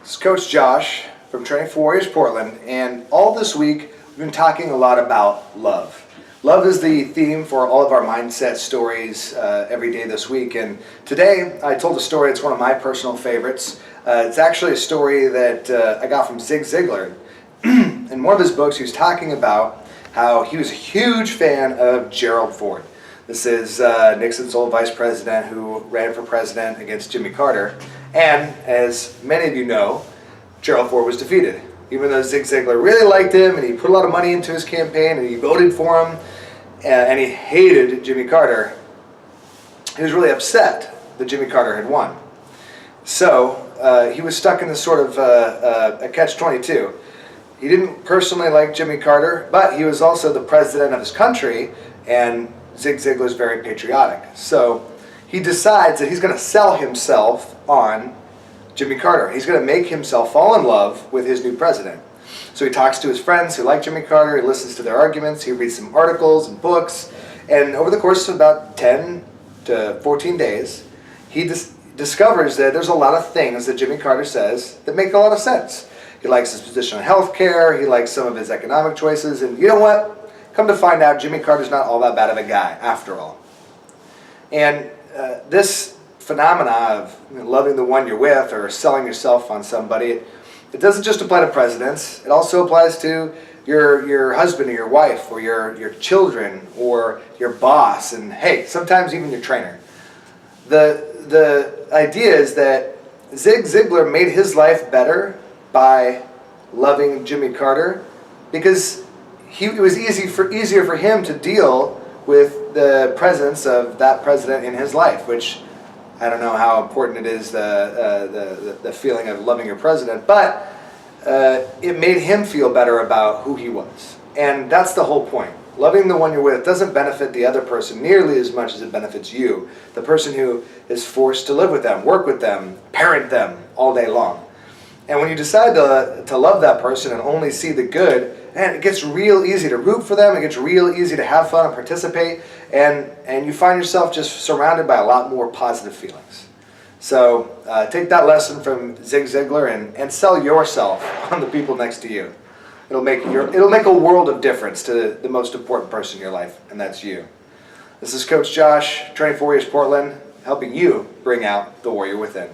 It's Coach Josh from Training for Warriors Portland, and all this week we've been talking a lot about love. Love is the theme for all of our mindset stories every day this week, and today I told a story. It's one of my personal favorites. It's actually a story that I got from Zig Ziglar. In one of his books, he was talking about how he was a huge fan of Gerald Ford. This is Nixon's old vice president who ran for president against Jimmy Carter. And as many of you know, Gerald Ford was defeated. Even though Zig Ziglar really liked him and he put a lot of money into his campaign and he voted for him and he hated Jimmy Carter, he was really upset that Jimmy Carter had won. So he was stuck in this sort of a catch-22. He didn't personally like Jimmy Carter, but he was also the president of his country, and Zig Ziglar is very patriotic. So he decides that he's going to sell himself on Jimmy Carter. He's going to make himself fall in love with his new president. So he talks to his friends who like Jimmy Carter, he listens to their arguments, he reads some articles and books, and over the course of about 10 to 14 days, he discovers that there's a lot of things that Jimmy Carter says that make a lot of sense. He likes his position on health care, he likes some of his economic choices, and you know what? Come to find out, Jimmy Carter's not all that bad of a guy, after all. And this phenomena of loving the one you're with or selling yourself on somebody, it doesn't just apply to presidents. It also applies to your husband or your wife or your children or your boss, and hey, sometimes even your trainer. The idea is that Zig Ziglar made his life better by loving Jimmy Carter because it was easier for him to deal with the presence of that president in his life, which I don't know how important it is, the feeling of loving your president, but it made him feel better about who he was. And that's the whole point. Loving the one you're with doesn't benefit the other person nearly as much as it benefits you, the person who is forced to live with them, work with them, parent them all day long. And when you decide to love that person and only see the good, and it gets real easy to root for them, it gets real easy to have fun and participate, and you find yourself just surrounded by a lot more positive feelings. So take that lesson from Zig Ziglar and sell yourself on the people next to you. It'll make a world of difference to the most important person in your life, and that's you. This is Coach Josh, Training for Warriors Portland, helping you bring out the warrior within.